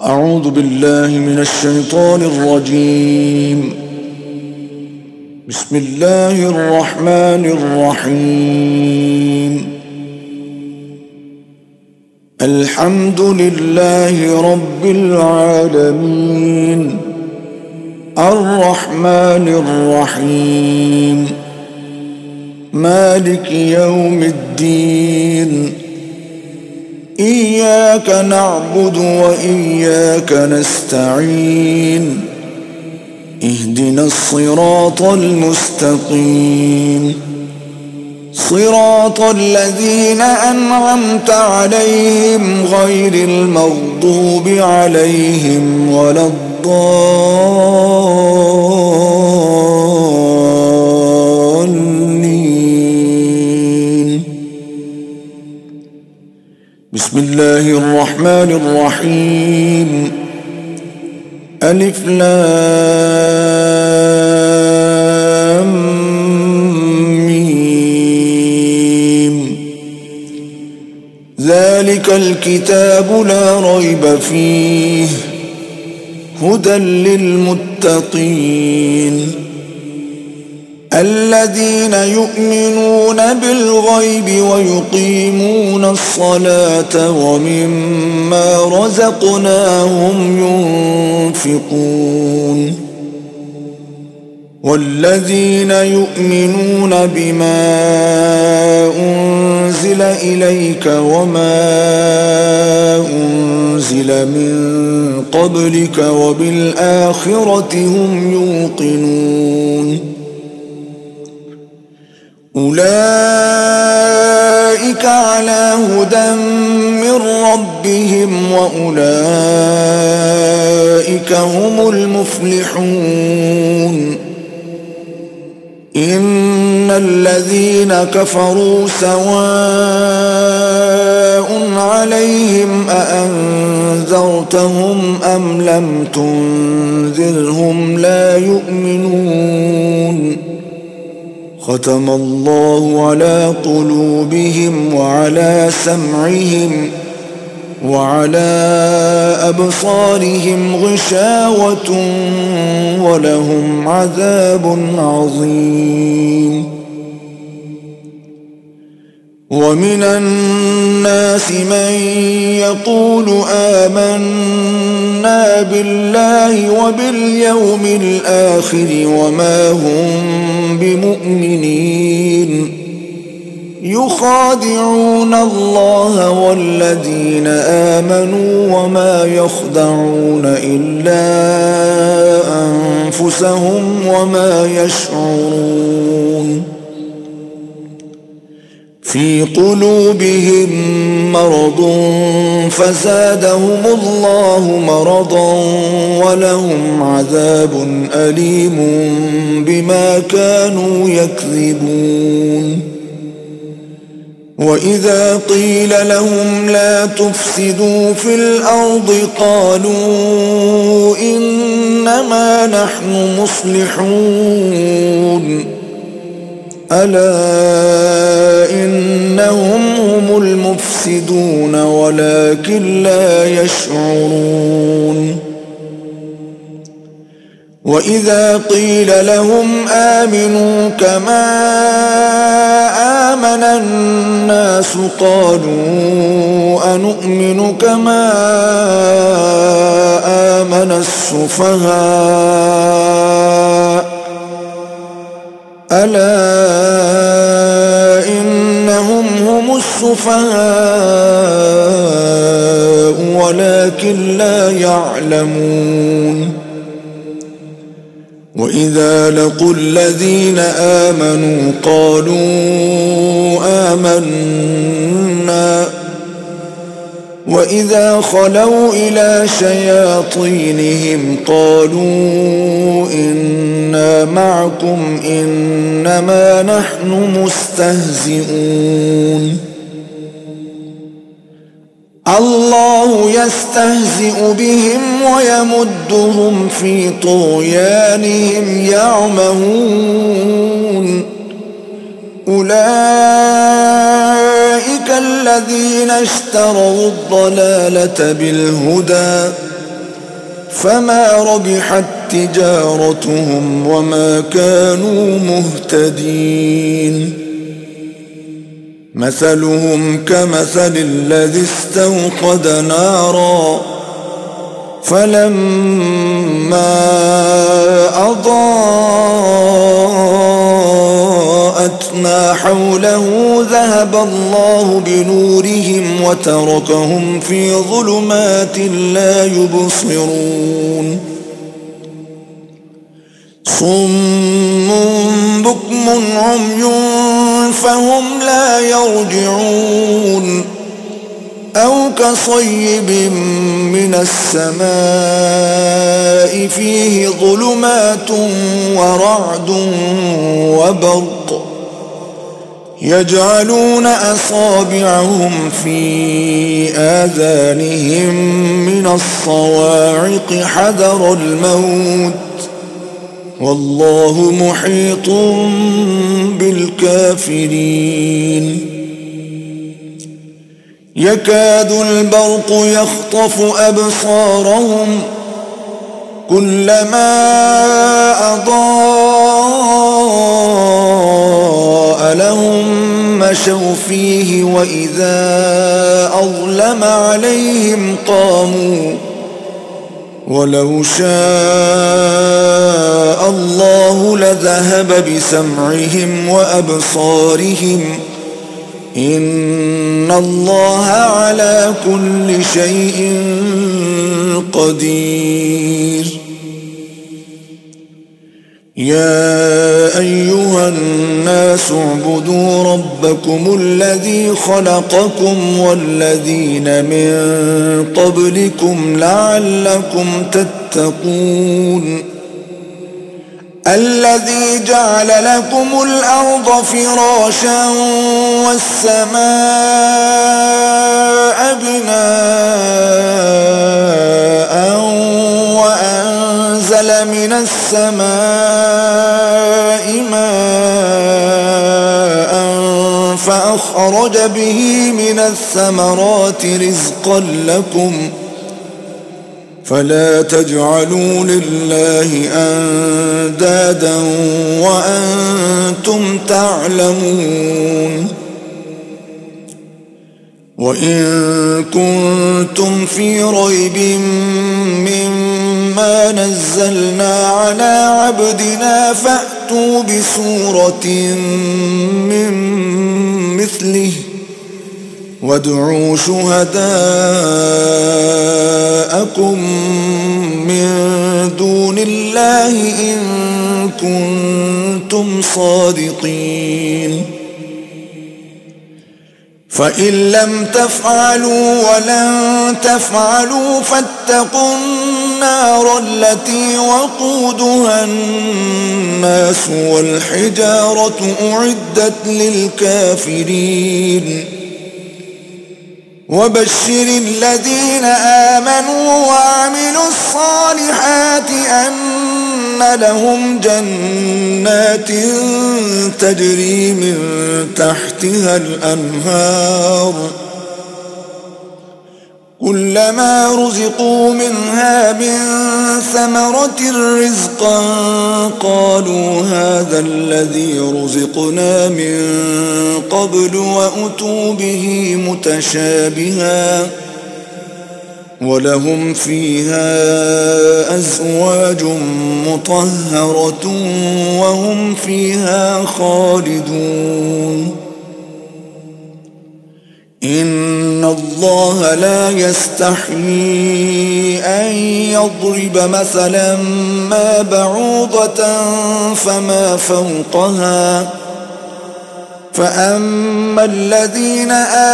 أعوذ بالله من الشيطان الرجيم. بسم الله الرحمن الرحيم. الحمد لله رب العالمين الرحمن الرحيم مالك يوم الدين. إياك نعبد وإياك نستعين. اهدنا الصراط المستقيم صراط الذين أنعمت عليهم غير المغضوب عليهم ولا الضالين. بسم الله الرحمن الرحيم. ألف لام ميم. ذلك الكتاب لا ريب فيه هدى للمتقين الذين يؤمنون بالغيب ويقيمون الصلاة ومما رزقناهم ينفقون والذين يؤمنون بما أنزل إليك وما أنزل من قبلك وبالآخرة هم يوقنون. أولئك على هدى من ربهم وأولئك هم المفلحون. إن الذين كفروا سواء عليهم أأنذرتهم أم لم تنذرهم لا يؤمنون. ختم الله على قلوبهم وعلى سمعهم وعلى أبصارهم غشاوة ولهم عذاب عظيم. ومن الناس من يقول آمنا بالله وباليوم الآخر وما هم بمؤمنين يخادعون الله والذين آمنوا وما يخدعون إلا أنفسهم وما يشعرون. في قلوبهم مرض فزادهم الله مرضا ولهم عذاب أليم بما كانوا يكذبون. وإذا قيل لهم لا تفسدوا في الأرض قالوا إنما نحن مصلحون. ألا إنهم هم المفسدون ولكن لا يشعرون. وإذا قيل لهم آمنوا كما آمن الناس قالوا أنؤمن كما آمن السفهاء. ألا إنهم هم السفهاء ولكن لا يعلمون. وإذا لقوا الذين آمنوا قالوا آمنا وإذا خلوا إلى شياطينهم قالوا إنا معكم إنما نحن مستهزئون. الله يستهزئ بهم ويمدهم في طغيانهم يعمهون. أولئك الذين اشتروا الضلالة بالهدى فما ربحت تجارتهم وما كانوا مهتدين. مثلهم كمثل الذي استوقد نارا فلما أضاءت ما حوله ذهب الله بنورهم وتركهم في ظلمات لا يبصرون. صم بكم عمي فهم لا يرجعون. أو كصيب من السماء فيه ظلمات ورعد وبرق يجعلون أصابعهم في آذانهم من الصواعق حذر الموت والله محيط بالكافرين. يكاد البرق يخطف أبصارهم كلما أضاء لهم مشوا فيه وإذا أظلم عليهم قاموا ولو شاء الله لذهب بسمعهم وأبصارهم إن الله على كل شيء قدير. يا أيها الناس اعبدوا ربكم الذي خلقكم والذين من قبلكم لعلكم تتقون. الذي جعل لكم الأرض فراشا والسماء بناء وأنزل من السماء ماء فأخرج به من الثمرات رزقا لكم فلا تجعلوا لله أندادا وأنتم تعلمون. وإن كنتم في ريب مما نزلنا على عبدنا فأتوا بسورة من مثله وادعوا شهداءكم من دون الله إن كنتم صادقين. فإن لم تفعلوا ولن تفعلوا فاتقوا النار التي وقودها الناس والحجارة أعدت للكافرين. وبشر الذين آمنوا وعملوا الصالحات أن لهم جنات تجري من تحتها الأنهار كلما رزقوا منها من ثمرة رزقا قالوا هذا الذي رزقنا من قبل وأتوا به متشابها ولهم فيها أزواج مطهرة وهم فيها خالدون. إن الله لا يستحيي أن يضرب مثلا ما بعوضة فما فوقها فأما الذين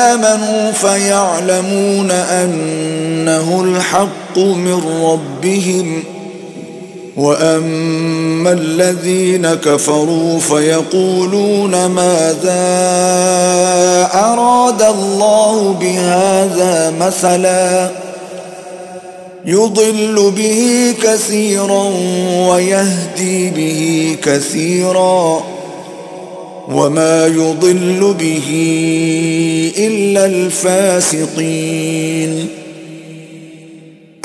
آمنوا فيعلمون أنه الحق من ربهم وأما الذين كفروا فيقولون ماذا أراد الله بهذا مثلا يضل به كثيرا ويهدي به كثيرا وما يضل به إلا الفاسقين.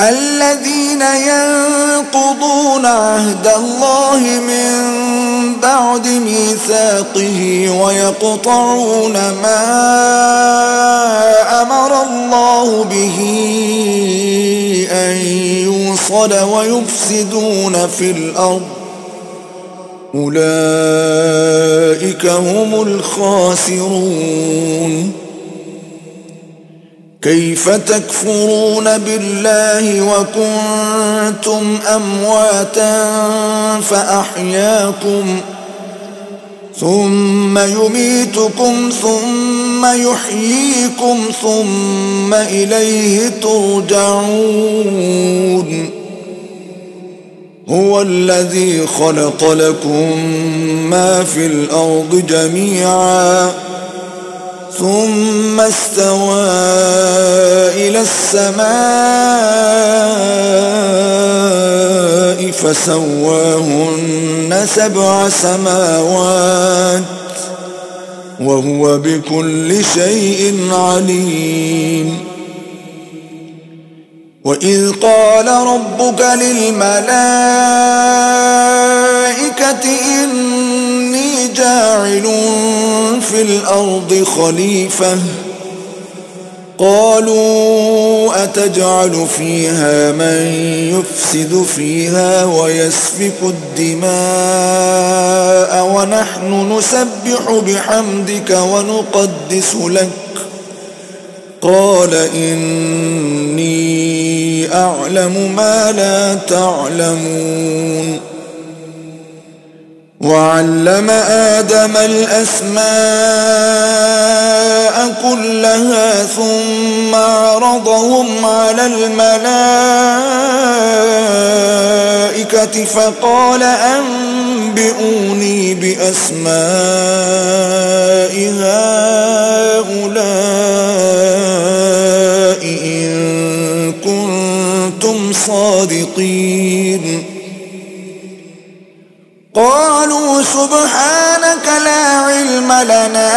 الذين ينقضون عهد الله من بعد ميثاقه ويقطعون ما أمر الله به أن يوصل ويفسدون في الأرض أولئك هم الخاسرون. كيف تكفرون بالله وكنتم أمواتا فأحياكم ثم يميتكم ثم يحييكم ثم إليه ترجعون. هو الذي خلق لكم ما في الأرض جميعا ثم استوى إلى السماء فسواهن 7 سماوات وهو بكل شيء عليم. وإذ قال ربك للملائكة إني جاعل في الأرض خليفة قالوا أتجعل فيها من يفسد فيها ويسفك الدماء ونحن نسبح بحمدك ونقدس لك قال إني أعلم ما لا تعلمون. وعلم آدم الأسماء كلها ثم عرضهم على الملائكة فقال أنبئوني بأسماء هؤلاء إن كنتم صادقين. قالوا سبحانك لا علم لنا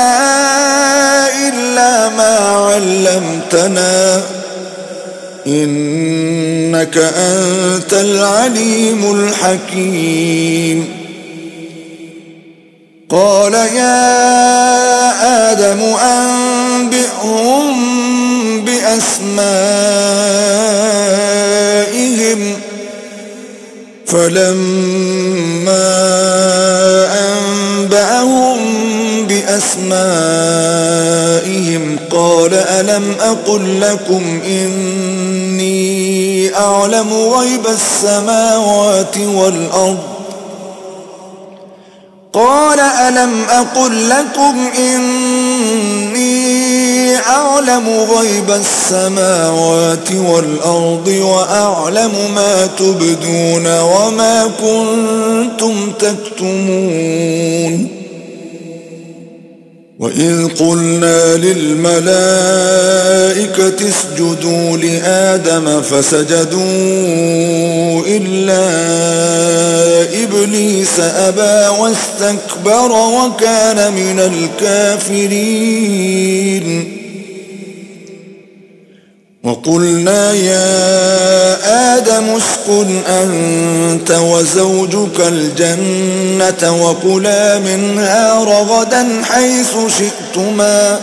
إلا ما علمتنا إنك أنت العليم الحكيم. قال يا آدم أنبئهم بأسمائهم فلما أنبأهم بأسمائهم قال ألم أقل لكم إني أعلم غيب السماوات والأرض قال ألم أقل لكم إني أعلم غيب السماوات والأرض وأعلم ما تبدون وما كنتم تكتمون. وإذ قلنا للملائكة اسجدوا لآدم فسجدوا إلا إبليس أبى واستكبر وكان من الكافرين. وقلنا يا آدم اسكن أنت وزوجك الجنة وكلا منها رغدا حيث شئتما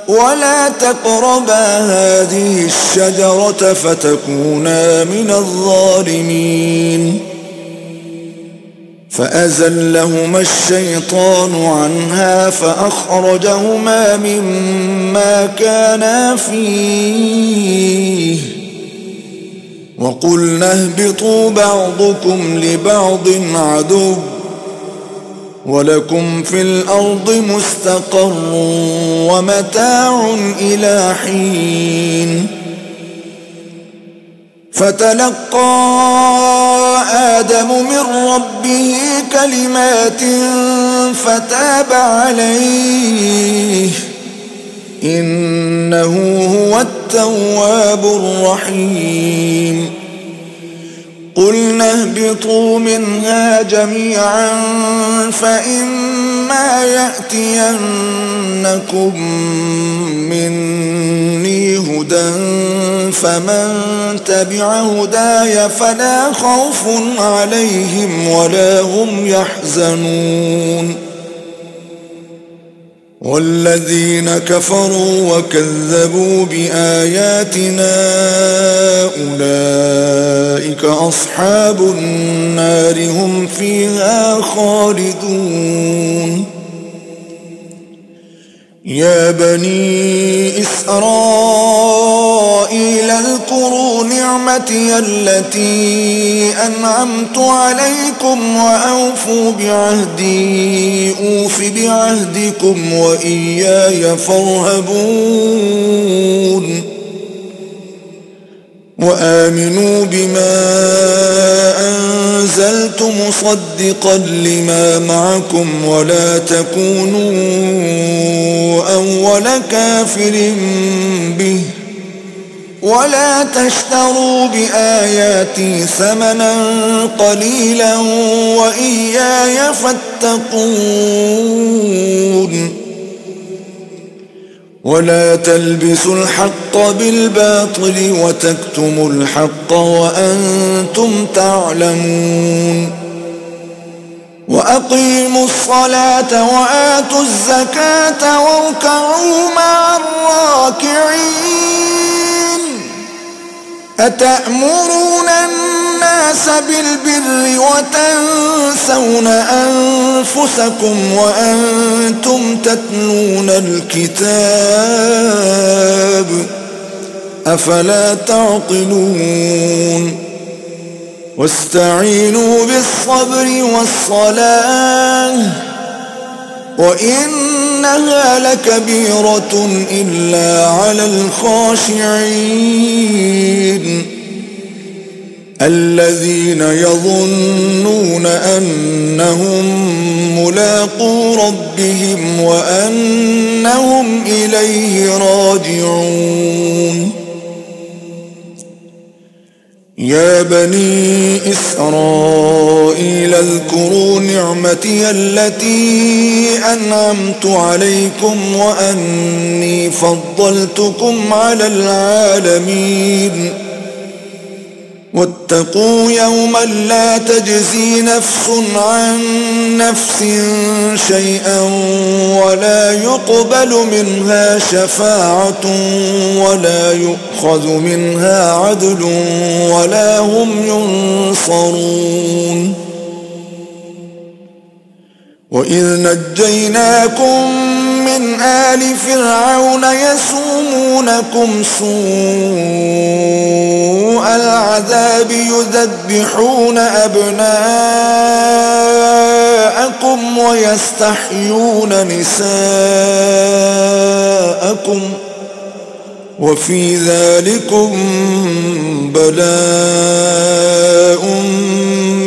ولا تقربا هذه الشجرة فتكونا من الظالمين. فأزلهما الشيطان عنها فأخرجهما مما كانا فيه وقلنا اهبطوا بعضكم لبعض عدو ولكم في الأرض مستقر ومتاع إلى حين. فتلقى آدم من ربه كلمات فتاب عليه إنه هو التواب الرحيم. قلنا اهبطوا منها جميعا فإما يأتينكم مني هدى هدى فمن تبع هداي فلا خوف عليهم ولا هم يحزنون والذين كفروا وكذبوا بآياتنا أولئك أصحاب النار هم فيها خالدون يا بني إسرائيل اذكروا نعمتي التي أنعمت عليكم وأوفوا بعهدي أوف بعهدكم وإياي فارهبون وآمنوا بما أنزلت مصدقا لما معكم ولا تكونوا أول كافر به ولا تشتروا بآياتي ثمنا قليلا وإياي فاتقون ولا تلبسوا الحق بالباطل وتكتموا الحق وأنتم تعلمون وأقيموا الصلاة وآتوا الزكاة واركعوا مع الراكعين أتأمرون الناس بالبر وتنسون أنفسكم وأنتم تتلون الكتاب أفلا تعقلون واستعينوا بالصبر والصلاة وإنها لكبيرة إلا على الخاشعين الذين يظنون أنهم ملاقو ربهم وأنهم إليه راجعون يا بني إسرائيل اذكروا نعمتي التي أنعمت عليكم وأني فضلتكم على العالمين واتقوا يوما لا تجزي نفس عن نفس شيئا ولا يقبل منها شفاعة ولا يؤخذ منها عدل ولا هم ينصرون وإذ نجيناكم من آل فرعون يسومونكم سوء العذاب يذبحون أبناءكم ويستحيون نساءكم وفي ذلكم بلاء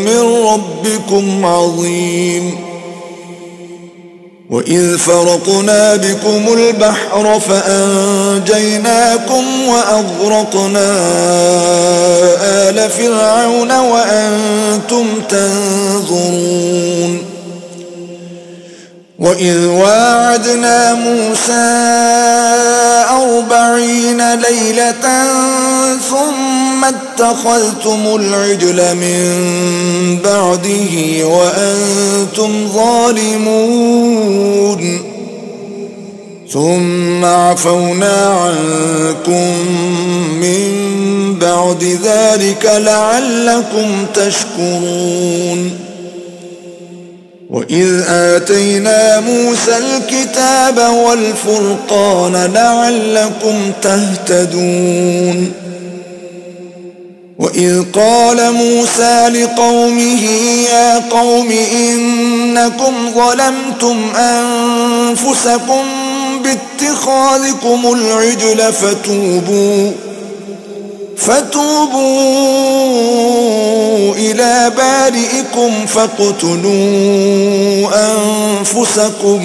من ربكم عظيم وإذ فرقنا بكم البحر فأنجيناكم وأغرقنا آل فرعون وأنتم تنظرون وإذ واعدنا موسى 40 ليلة ثم اتخذتم العجل من بعده وأنتم ظالمون ثم عفونا عنكم من بعد ذلك لعلكم تشكرون وإذ آتينا موسى الكتاب والفرقان لعلكم تهتدون وإذ قال موسى لقومه يا قوم إنكم ظلمتم أنفسكم باتخاذكم العجل فتوبوا إلى بارئكم فاقتلوا أنفسكم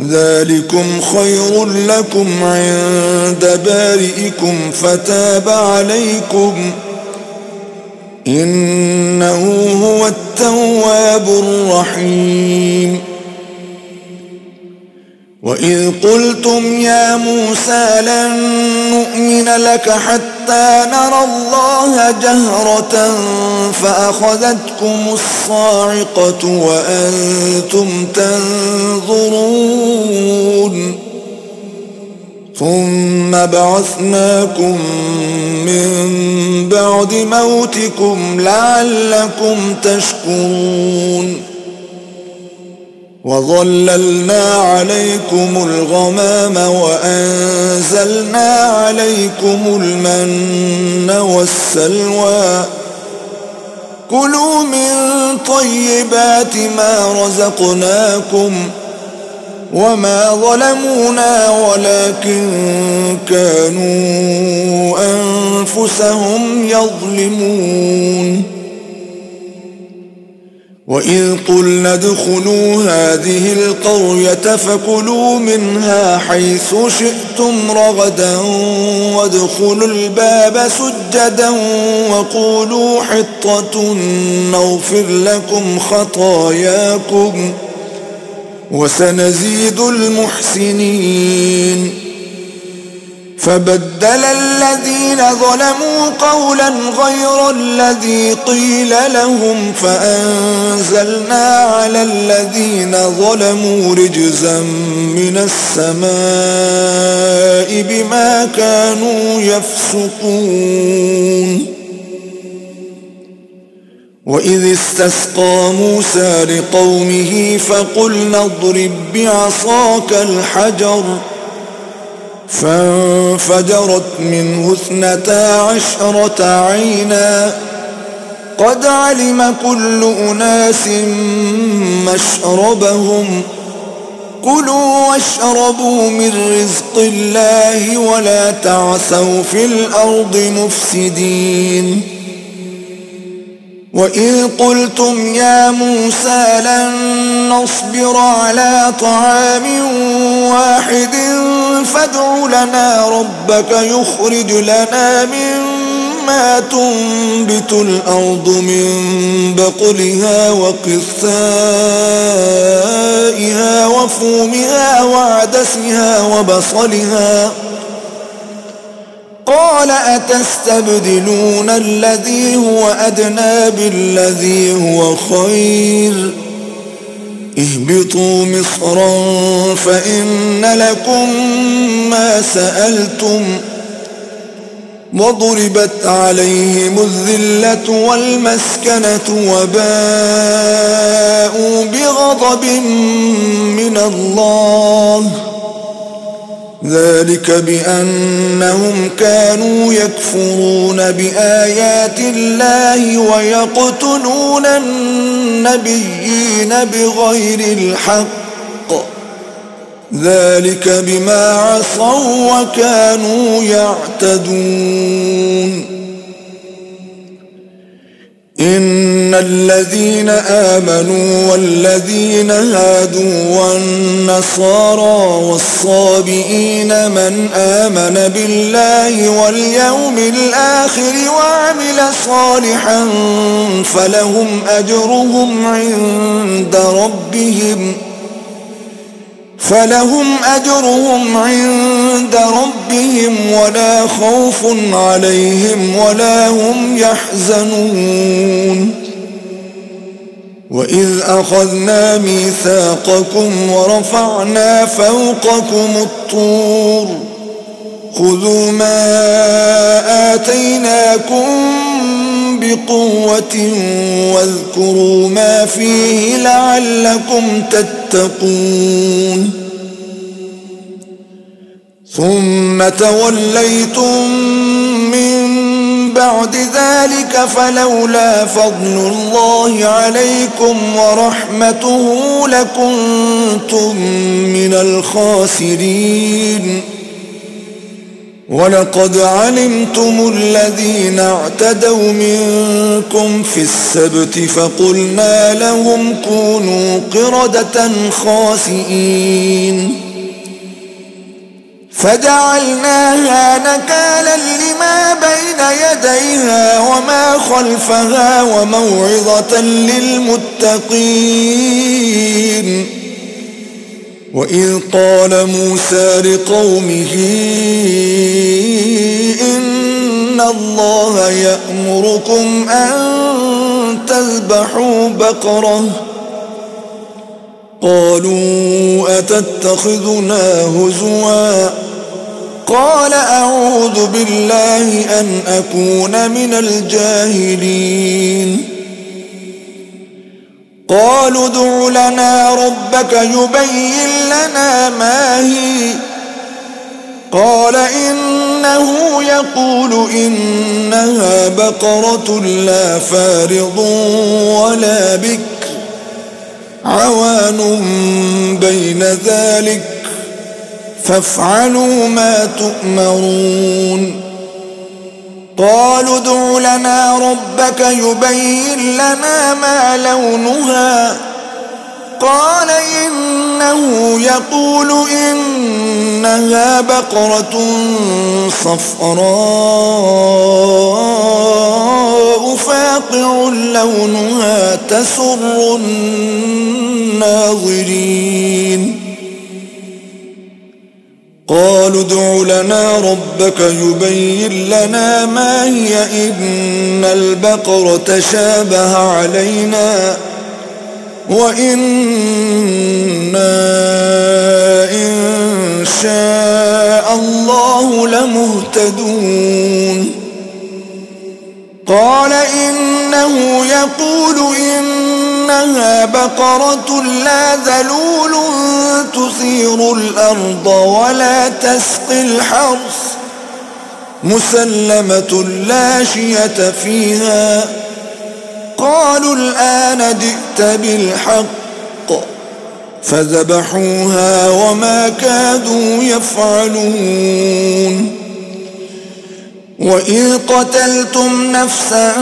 ذلكم خير لكم عند بارئكم فتاب عليكم إنه هو التواب الرحيم وإذ قلتم يا موسى لن نؤمن لك حتى نرى الله جهرة فأخذتكم الصاعقة وأنتم تنظرون ثم بعثناكم من بعد موتكم لعلكم تشكرون وظللنا عليكم الغمام وأنزلنا عليكم المن والسلوى كلوا من طيبات ما رزقناكم وما ظلمونا ولكن كانوا أنفسهم يظلمون وإذ قلنا ادخلوا هذه القرية فكلوا منها حيث شئتم رغدا وادخلوا الباب سجدا وقولوا حطة نغفر لكم خطاياكم وسنزيد المحسنين فبدل الذين ظلموا قولا غير الذي قيل لهم فأنزلنا على الذين ظلموا رجزا من السماء بما كانوا يفسقون وإذ استسقى موسى لقومه فقلنا اضرب بعصاك الحجر فانفجرت منه 12 عينا قد علم كل أناس مشربهم كلوا واشربوا من رزق الله ولا تعثوا في الأرض مفسدين وإذ قلتم يا موسى لن نصبر على طعام واحد فادع لنا ربك يخرج لنا مما تنبت الأرض من بقلها وقثائها وفومها وعدسها وبصلها قال أتستبدلون الذي هو أدنى بالذي هو خير اهبطوا مصرا فإن لكم ما سألتم وضربت عليهم الذلة والمسكنة وباءوا بغضب من الله ذلك بأنهم كانوا يكفرون بآيات الله ويقتلون النبيين بغير الحق ذلك بما عصوا وكانوا يعتدون إن الذين آمنوا والذين هادوا والنصارى والصابئين من آمن بالله واليوم الآخر وعمل صالحا فلهم أجرهم عند ربهم ولا خوف عليهم ولا هم يحزنون وإذ أخذنا ميثاقكم ورفعنا فوقكم الطور خذوا ما آتيناكم بقوة واذكروا ما فيه لعلكم تتقون ثم توليتم من بعد ذلك فلولا فضل الله عليكم ورحمته لكنتم من الخاسرين ولقد علمتم الذين اعتدوا منكم في السبت فقلنا لهم كونوا قردة خاسئين فجعلناها نكالا لما بين يديها وما خلفها وموعظة للمتقين وإذ قال موسى لقومه إن الله يأمركم أن تذبحوا بقرة قالوا أتتخذنا هزوا قال أعوذ بالله أن أكون من الجاهلين قالوا ادع لنا ربك يبين لنا ما هي قال إنه يقول إنها بقرة لا فارض ولا بكر عوان بين ذلك فافعلوا ما تؤمرون قالوا ادع لنا ربك يبين لنا ما لونها قال إنه يقول إنها بقرة صفراء فاقع لونها تسر الناظرين قالوا ادع لنا ربك يبين لنا ما هي إن البقرة شابه علينا وإنا إن شاء الله لمهتدون قال إنه يقول إنها بقرة لا ذلول تثير الأرض ولا تسقي الحرث مسلمة لا شية فيها قالوا الآن جئت بالحق فذبحوها وما كادوا يفعلون وإذ قتلتم نفسا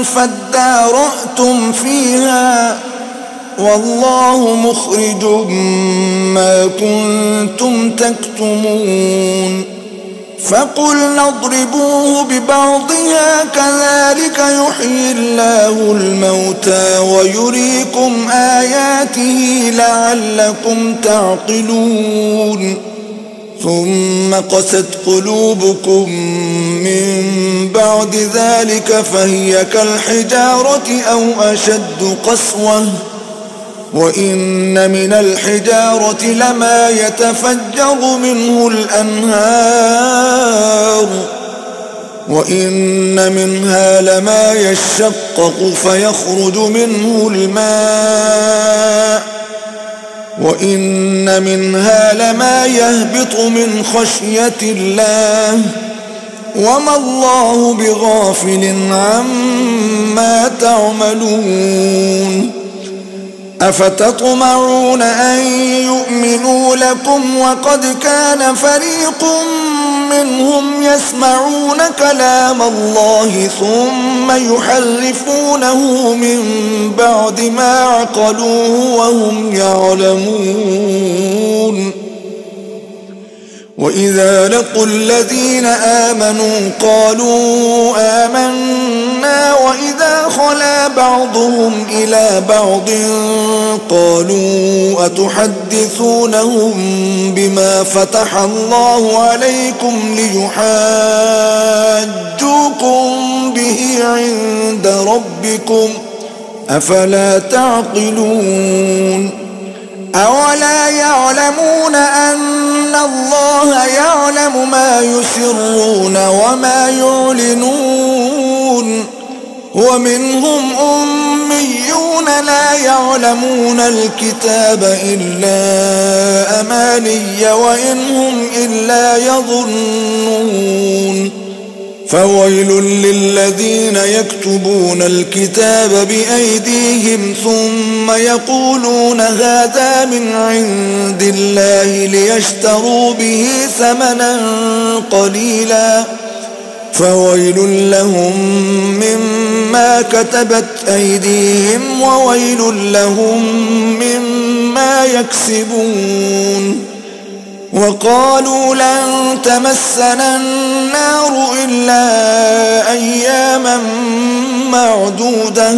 فادارأتم فيها والله مخرج ما كنتم تكتمون فقلنا اضربوه ببعضها كذلك يحيي الله الموتى ويريكم آياته لعلكم تعقلون ثم قست قلوبكم من بعد ذلك فهي كالحجارة أو أشد قسوة وإن من الحجارة لما يتفجر منه الأنهار وإن منها لما يشقق فيخرج منه الماء وإن منها لما يهبط من خشية الله وما الله بغافل عما تعملون أفتطمعون أن يؤمنوا لكم وقد كان فريق منهم يسمعون كلام الله ثم يحرفونه من بعد ما عقلوه وهم يعلمون وإذا لقوا الذين آمنوا قالوا آمنا وإذا خلا بعضهم إلى بعض قالوا أتحدثونهم بما فتح الله عليكم ليحاجوكم به عند ربكم أفلا تعقلون أولا يعلمون أن الله يعلم ما يسرون وما يعلنون ومنهم أميون لا يعلمون الكتاب إلا أماني وإن هم إلا يظنون فويل للذين يكتبون الكتاب بأيديهم ثم يقولون هذا من عند الله ليشتروا به ثمنا قليلا فويل لهم مما كتبت أيديهم وويل لهم مما يكسبون وقالوا لن تمسنا النار إلا أياما معدودة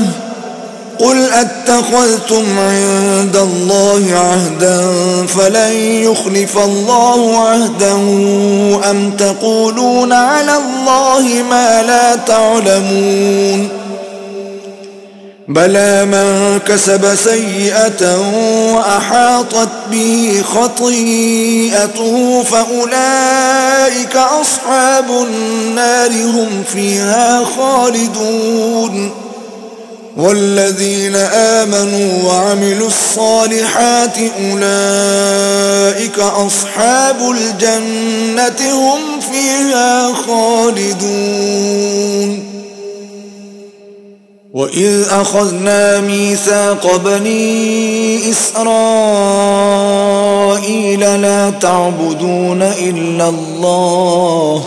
قل أتخذتم عند الله عهدا فلن يخلف الله عهده أم تقولون على الله ما لا تعلمون بلى من كسب سيئة وأحاطت به خطيئته فأولئك أصحاب النار هم فيها خالدون والذين آمنوا وعملوا الصالحات أولئك أصحاب الجنة هم فيها خالدون وإذ أخذنا ميثاق بني إسرائيل لا تعبدون إلا الله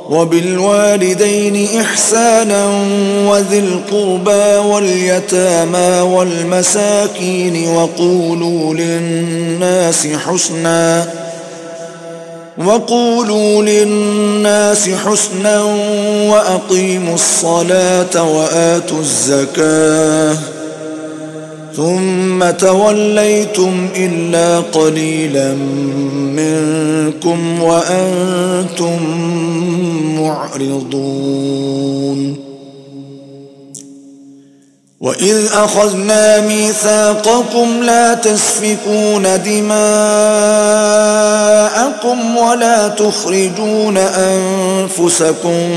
وبالوالدين إحسانا وذي القربى واليتامى والمساكين وقولوا للناس حسنا وأقيموا الصلاة وآتوا الزكاة ثم توليتم إلا قليلا منكم وأنتم معرضون وإذ أخذنا ميثاقكم لا تسفكون دماءكم ولا تخرجون أنفسكم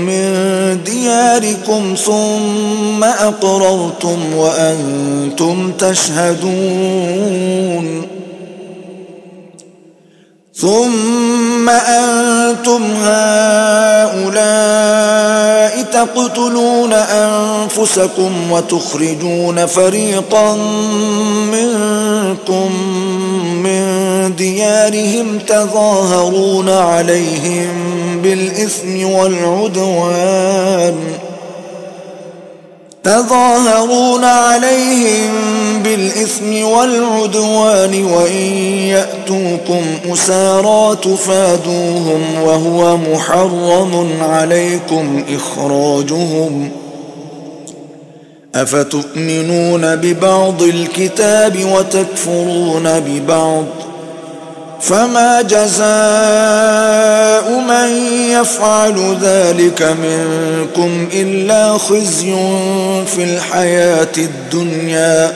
من دياركم ثم أقررتم وأنتم تشهدون ثم أنتم هؤلاء تقتلون أنفسكم وتخرجون فريقا منكم من ديارهم تظاهرون عليهم بالإثم والعدوان وإن يأتوكم أسارى تفادوهم وهو محرم عليكم إخراجهم أفتؤمنون ببعض الكتاب وتكفرون ببعض فما جزاء من يفعل ذلك منكم إلا خزي في الحياة الدنيا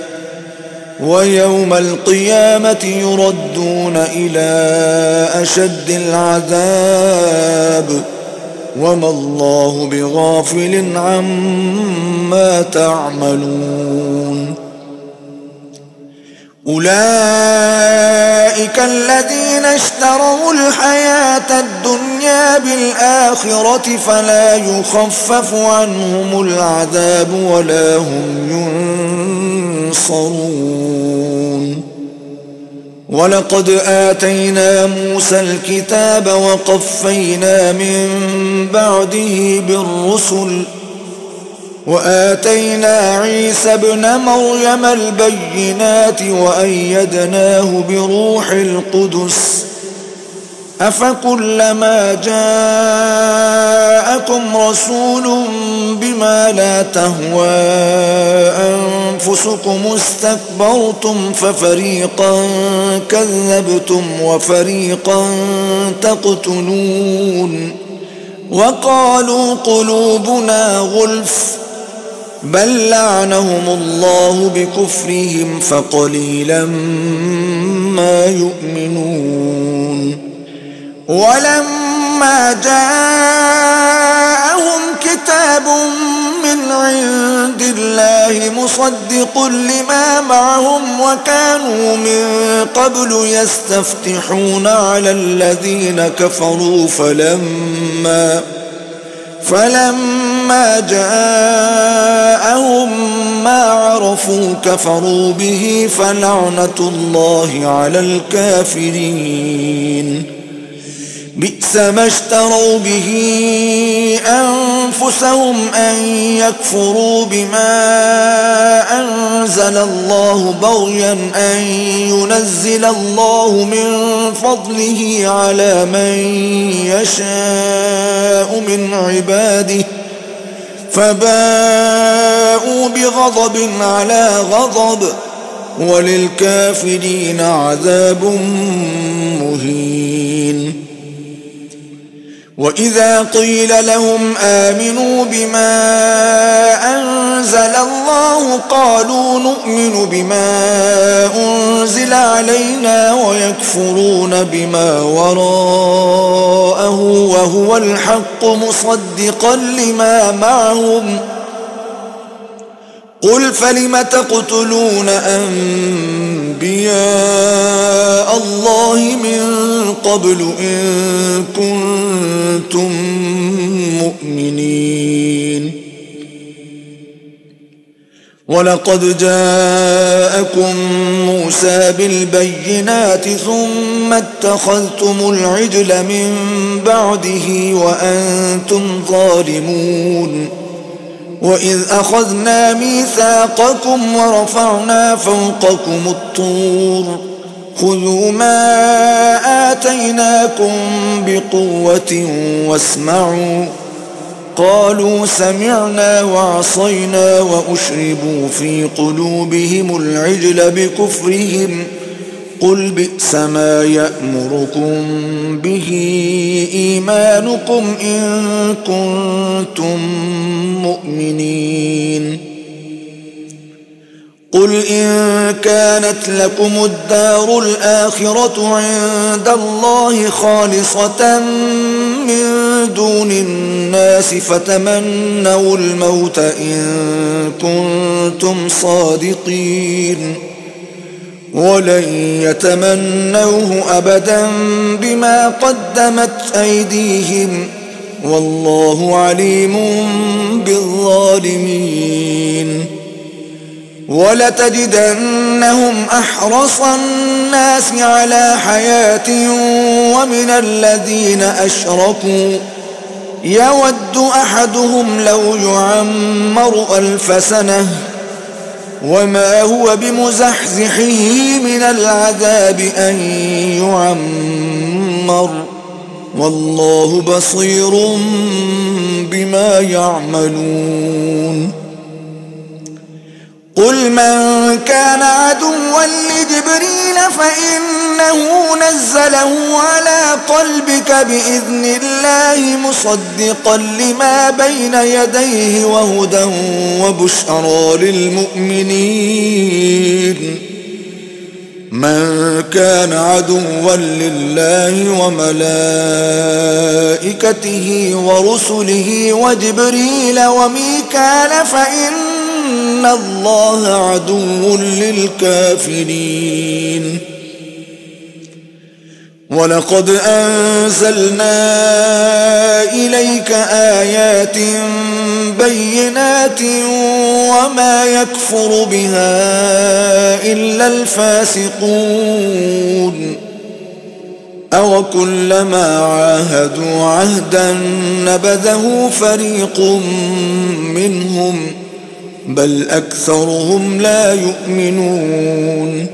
ويوم القيامة يردون إلى أشد العذاب وما الله بغافل عما تعملون أولئك الذين اشتروا الحياة الدنيا بالآخرة فلا يخفف عنهم العذاب ولا هم ينصرون ولقد آتينا موسى الكتاب وقفينا من بعده بالرسل وآتينا عيسى ابن مريم البينات وأيدناه بروح القدس أفكلما جاءكم رسول بما لا تهوى أنفسكم استكبرتم ففريقا كذبتم وفريقا تقتلون وقالوا قلوبنا غلف بل لعنهم الله بكفرهم فقليلا ما يؤمنون ولما جاءهم كتاب من عند الله مصدق لما معهم وكانوا من قبل يستفتحون على الذين كفروا فلما جاءهم ما عرفوا كفروا به فلعنة الله على الكافرين بئس ما اشتروا به أنفسهم أن يكفروا بما أنزل الله بغيا أن ينزل الله من فضله على من يشاء من عباده فباءوا بغضب على غضب وللكافرين عذاب مهين. وإذا قيل لهم آمنوا بما أنزل الله قالوا نؤمن بما أنزل علينا ويكفرون بما وراءه وهو الحق مصدقا لما معهم. قل فلم تقتلون أنبياء الله من قبل إن كنتم مؤمنين. ولقد جاءكم موسى بالبينات ثم اتخذتم العجل من بعده وأنتم ظالمون. وإذ أخذنا ميثاقكم ورفعنا فوقكم الطور خذوا ما آتيناكم بقوة واسمعوا. قالوا سمعنا وعصينا وأشربوا في قلوبهم العجل بكفرهم. قل بئس ما يأمركم به إيمانكم إن كنتم مؤمنين. قل إن كانت لكم الدار الآخرة عند الله خالصة من دون الناس فتمنوا الموت إن كنتم صادقين. ولن يتمنوه أبدا بما قدمت أيديهم والله عليم بالظالمين. ولتجدنهم أحرص الناس على حياة ومن الذين أشركوا يود أحدهم لو يعمر 1000 سنة وما هو بمزحزحه من العذاب أن يعمر والله بصير بما يعملون. قل من كان عدوا لجبريل فإنه نزله على قلبك بإذن الله مصدقا لما بين يديه وهدى وبشرى للمؤمنين. من كان عدوا لله وملائكته ورسله وجبريل وميكال فإن الله عدو للكافرين. ولقد أنزلنا إليك آيات بينات وما يكفر بها إلا الفاسقون. أو كلما عاهدوا عهدا نبذه فريق منهم بل أكثرهم لا يؤمنون.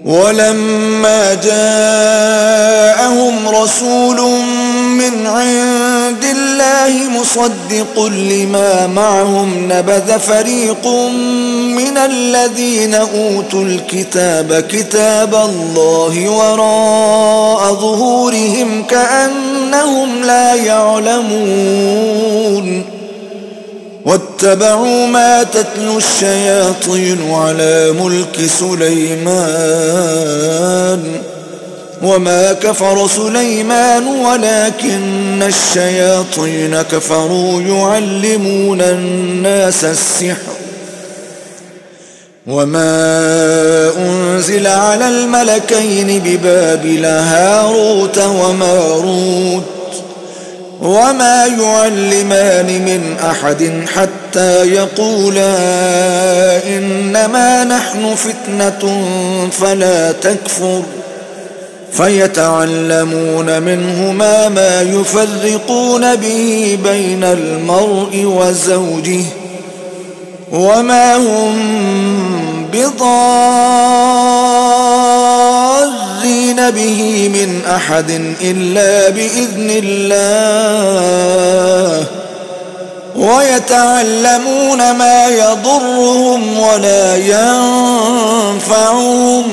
ولما جاءهم رسول من عند الله مصدق لما معهم نبذ فريق من الذين أوتوا الكتاب كتاب الله وراء ظهورهم كأنهم لا يعلمون. واتبعوا ما تتلو الشياطين على ملك سليمان وما كفر سليمان ولكن الشياطين كفروا يعلمون الناس السحر وما أنزل على الملكين ببابل هاروت وماروت وما يعلمان من أحد حتى يقولا إنما نحن فتنة فلا تكفر فيتعلمون منهما ما يفرقون به بين المرء وزوجه وما هم بضارين به من أحد إلا بإذن الله ويتعلمون ما يضرهم ولا ينفعهم،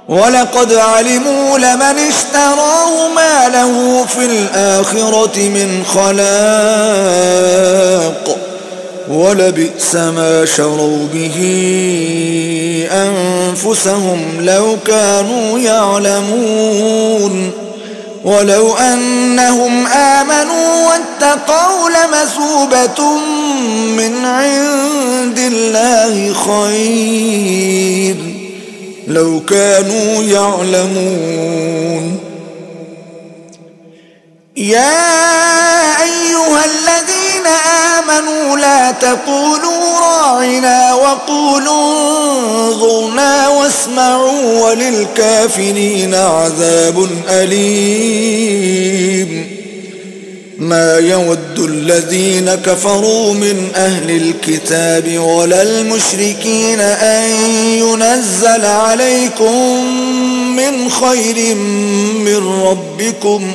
ولقد علموا لمن اشتراه ما له في الآخرة من خلاق، ولبئس ما شروا به أنفسهم لو كانوا يعلمون. ولو أنهم آمنوا واتقوا لمثوبة من عند الله خير لو كانوا يعلمون. يا أيها الذين آمنوا لا تقولوا راعنا وقولوا انظرنا واسمعوا وللكافرين عذاب أليم. ما يود الذين كفروا من أهل الكتاب ولا المشركين أن ينزل عليكم من خير من ربكم،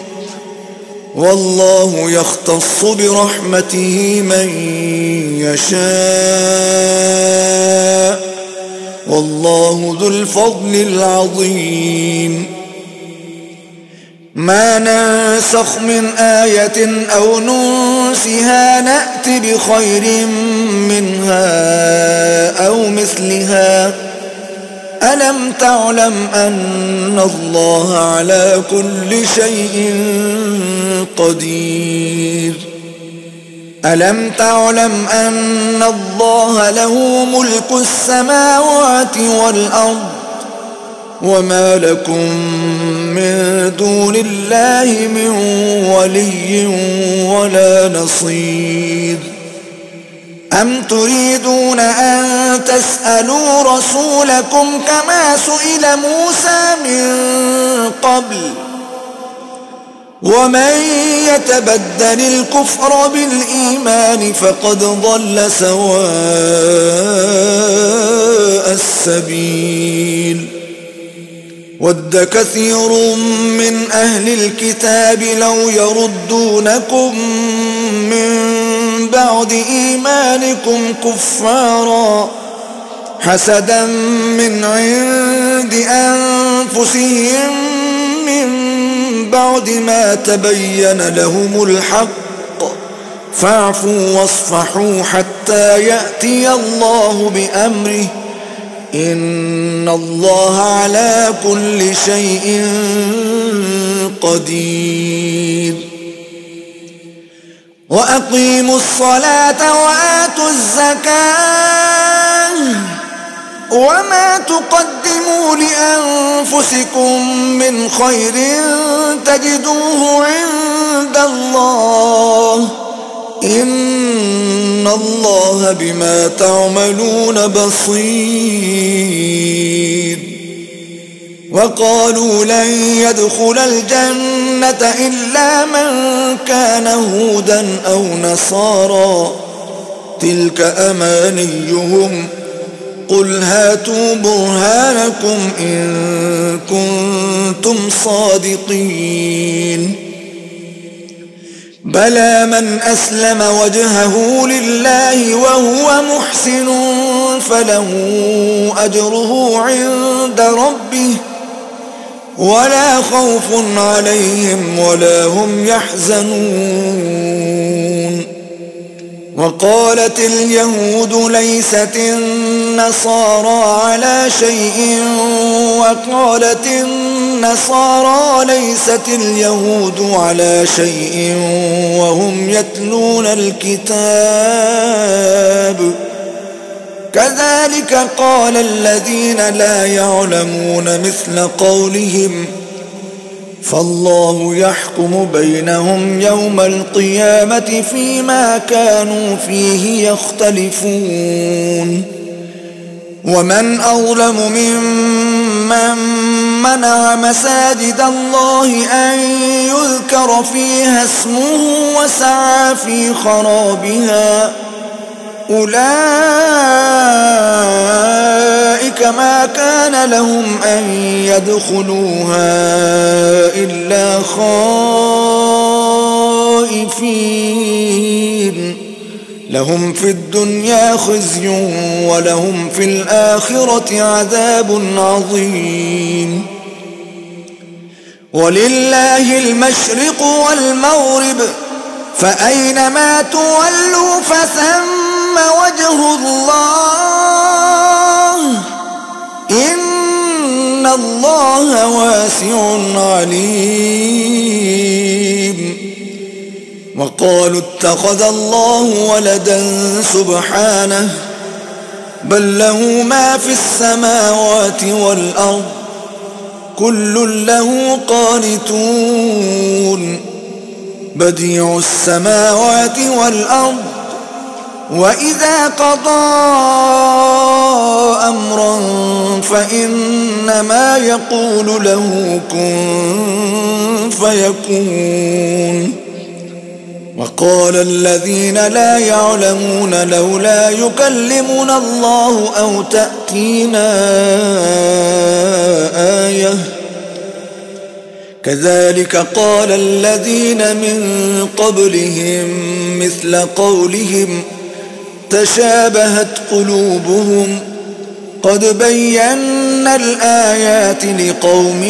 والله يختص برحمته من يشاء، والله ذو الفضل العظيم. ما ننسخ من آية أو ننسها نأت بخير منها أو مثلها. ألم تعلم أن الله على كل شيء قدير؟ ألم تعلم أن الله له ملك السماوات والأرض، وما لكم من دون الله من ولي ولا نصير؟ أم تريدون أن تسألوا رسولكم كما سئل موسى من قبل؟ ومن يتبدل الكفر بالإيمان فقد ضل سواء السبيل. ود كثير من أهل الكتاب لو يردونكم من بعد إيمانكم كفارا حسدا من عند أنفسهم من بعد ما تبين لهم الحق، فاعفوا واصفحوا حتى يأتي الله بأمره، إن الله على كل شيء قدير. وأقيموا الصلاة وآتوا الزكاة، وما تقدموا لأنفسكم من خير تجدوه عند الله، إن الله بما تعملون بصير. وقالوا لن يدخل الجنة إلا من كان هودا أو نصارى، تلك أمانيهم، قل هاتوا برهانكم إن كنتم صادقين. بلى من أسلم وجهه لله وهو محسن فله أجره عند ربه ولا خوف عليهم ولا هم يحزنون. وقالت اليهود ليست النصارى على شيء، وقالت النصارى ليست اليهود على شيء وهم يتلون الكتاب، كذلك قال الذين لا يعلمون مثل قولهم، فالله يحكم بينهم يوم القيامة فيما كانوا فيه يختلفون. ومن أظلم ممن منع مساجد الله أن يذكر فيها اسمه وسعى في خرابها، أولئك ما كان لهم أن يدخلوها إلا خائفين خائفين لهم في الدنيا خزي ولهم في الآخرة عذاب عظيم ولله المشرق والمغرب فأينما تولوا فثم وجه الله إن الله واسع عليم وقالوا اتخذ الله ولدا سبحانه بل له ما في السماوات والأرض كل له قانتون بديع السماوات والأرض وإذا قضى أمرا فإنما يقول له كن فيكون وقال الذين لا يعلمون لولا يكلمنا الله أو تأتينا آية كذلك قال الذين من قبلهم مثل قولهم تشابهت قلوبهم قد بينا الآيات لقوم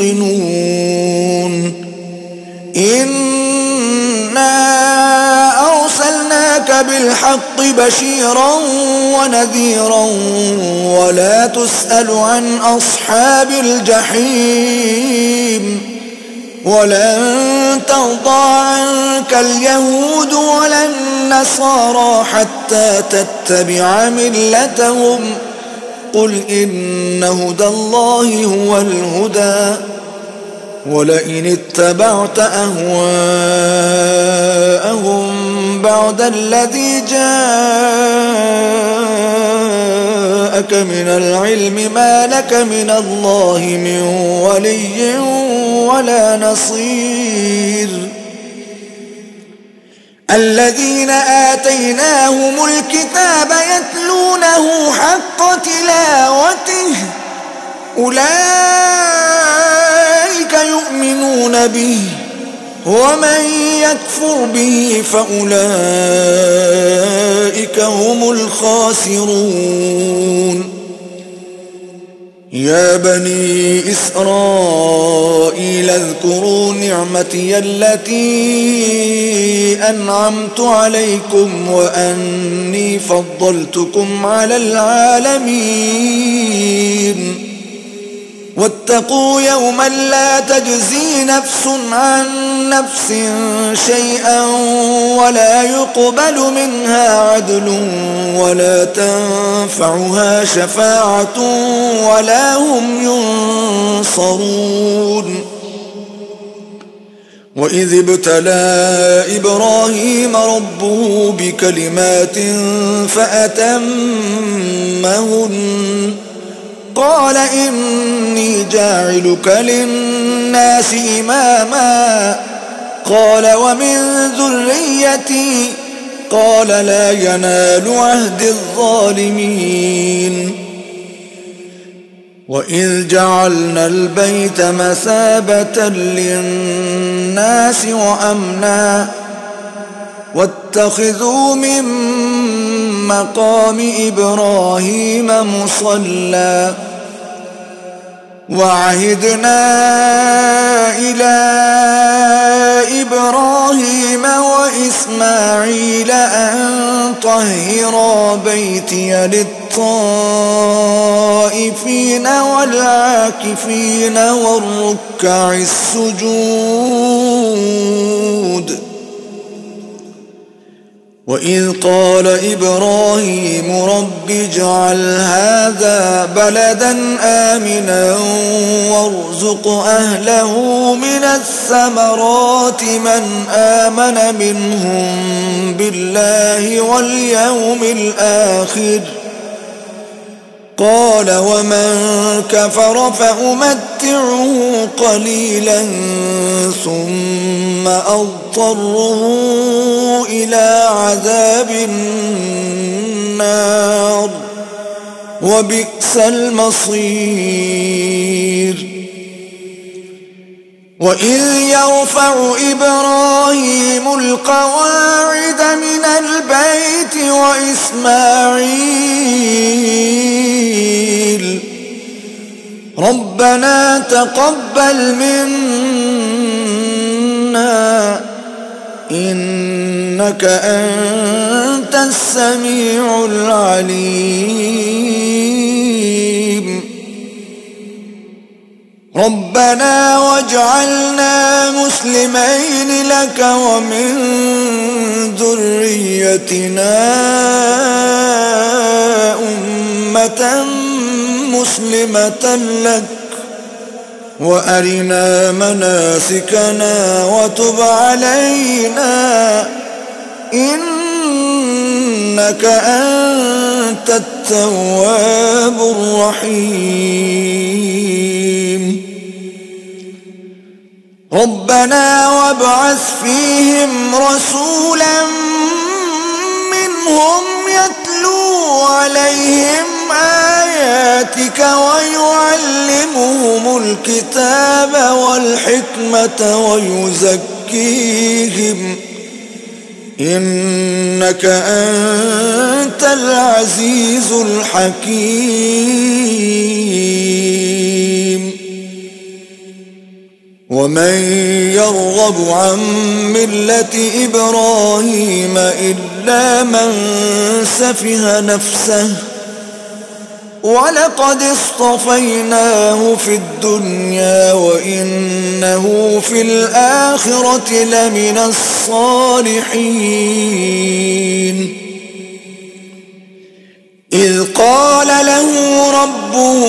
يوقنون إنا أرسلناك بالحق بشيرا ونذيرا ولا تسأل عن أصحاب الجحيم ولن ترضى عنك اليهود ولا النصارى حتى تتبع ملتهم قل إن هدى الله هو الهدى ولئن اتبعت أهواءهم بعد الذي جاءك من العلم ما لك من الله من ولي ولا نصير الذين آتيناهم الكتاب يتلونه حق تلاوته أولئك يؤمنون به ومن يكفر به فأولئك هم الخاسرون يا بني إسرائيل اذكروا نعمتي التي أنعمت عليكم وأني فضلتكم على العالمين واتقوا يوما لا تجزي نفس عن نفس شيئا ولا يقبل منها عدل ولا تنفعها شفاعة ولا هم ينصرون وإذ ابتلى إبراهيم ربه بكلمات فأتمهن قال إني جاعلك للناس إماما قال ومن ذريتي قال لا ينال عهد الظالمين وإذ جعلنا البيت مثابة للناس وأمنا واتخذوا من مقام إبراهيم مصلى وعهدنا إلى إبراهيم وإسماعيل أن طهرا بيتي للطائفين والعاكفين والركع السجود وإذ قال إبراهيم رب اجعل هذا بلدا آمنا وارزق أهله من الثمرات من آمن منهم بالله واليوم الآخر قال ومن كفر فأمتعه قليلا ثم أضطره إلى عذاب النار وبئس المصير وإذ يرفع إبراهيم القواعد من البيت وإسماعيل ربنا تقبل منا إنك أنت السميع العليم ربنا واجعلنا مسلمين لك ومن ذريتنا أمة مسلمة لك وأرنا مناسكنا وتب علينا إنك أنت التواب الرحيم ربنا وابعث فيهم رسولا منهم يتلو عليهم آياتك ويعلمهم الكتاب والحكمة ويزكيهم إنك أنت العزيز الحكيم ومن يرغب عن ملة إبراهيم إلا من سفه نفسه ولقد اصطفيناه في الدنيا وإنه في الآخرة لمن الصالحين إذ قال له ربه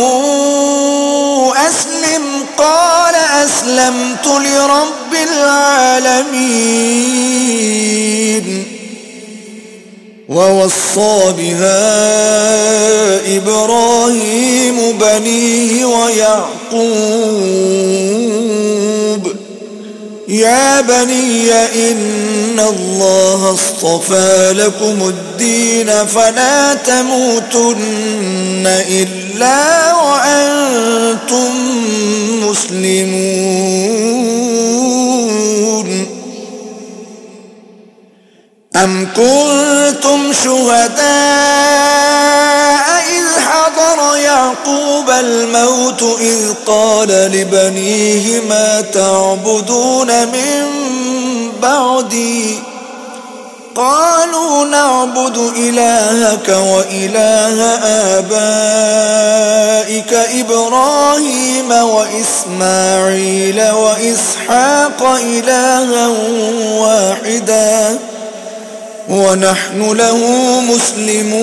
أسلم قال أسلمت لرب العالمين ووصى بها إبراهيم بنيه ويعقوب يا بني إن الله اصطفى لكم الدين فلا تموتن إلا وأنتم مسلمون أم كنتم شهداء إذ حضر يعقوب الموت إذ قال لبنيه ما تعبدون من بعدي قالوا نعبد إلهك وإله آبائك إبراهيم وإسماعيل وإسحاق إلها واحدا ونحن له مسلمون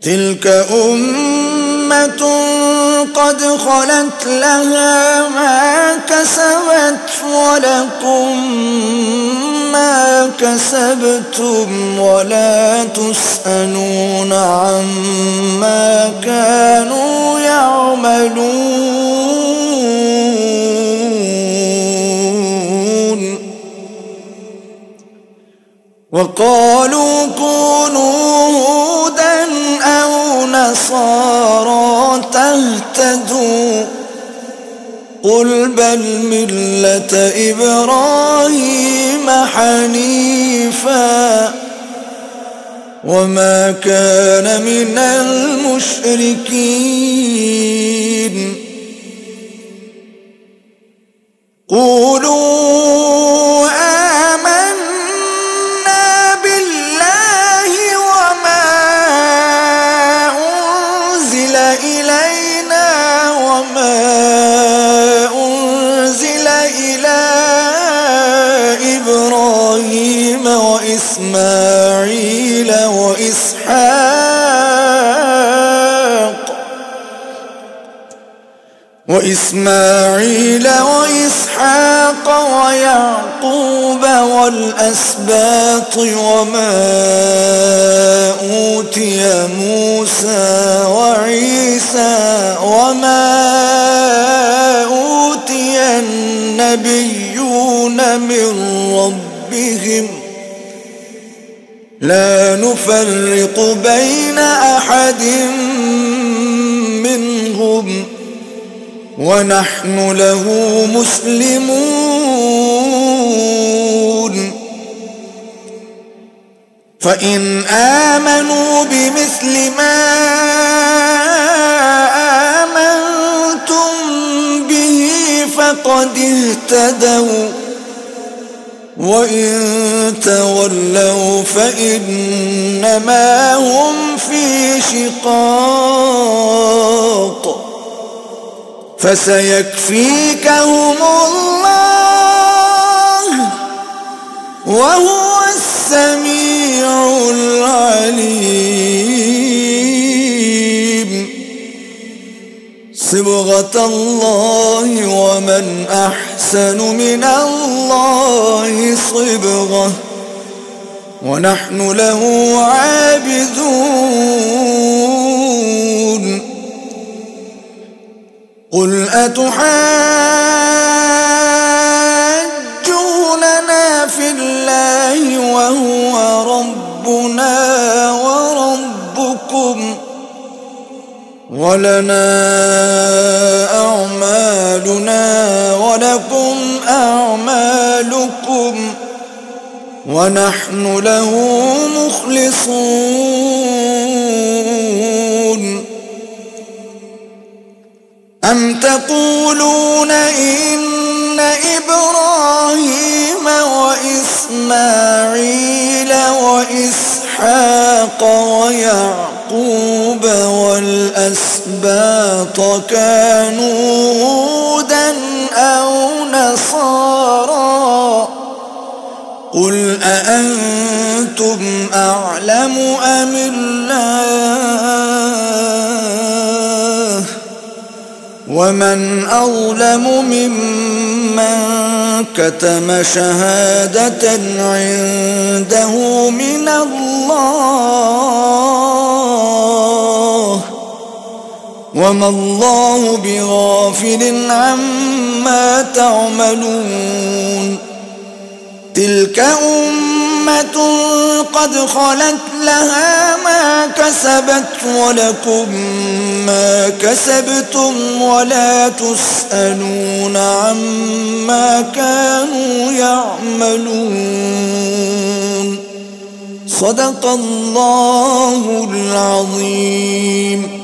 تلك أمة قد خلت لها ما كسبت ولكم ما كسبتم ولا تسألون عما كانوا يعملون وقالوا كونوا هودا أو نصارى تهتدوا قل بل ملة إبراهيم حنيفا وما كان من المشركين قولوا وإسماعيل وإسحاق ويعقوب والأسباط وما أوتي موسى وعيسى وما أوتي النبيون من ربهم لا نفرق بين أحد منهم ونحن له مسلمون فإن آمنوا بمثل ما آمنتم به فقد اهتدوا وإن تولوا فإنما هم في شقاق فسيكفيكهم الله وهو السميع العليم صبغة الله ومن أحسن من الله صبغة ونحن له عابدون قل أتحاجوننا في الله وهو ربنا وربكم ولنا أعمالنا ولكم أعمالكم ونحن له مخلصون أم تقولون إن إبراهيم وإسماعيل وإسحاق ويعقوب والأسباط كانوا هودا أو نصارى قل أأنتم أعلم أم الله ومن أظلم ممن كتم شهادة عنده من الله وما الله بغافل عما تعملون تلك أمة قد خلت لها ما كسبت ولكم ما كسبتم ولا تسألون عما كانوا يعملون صدق الله العظيم.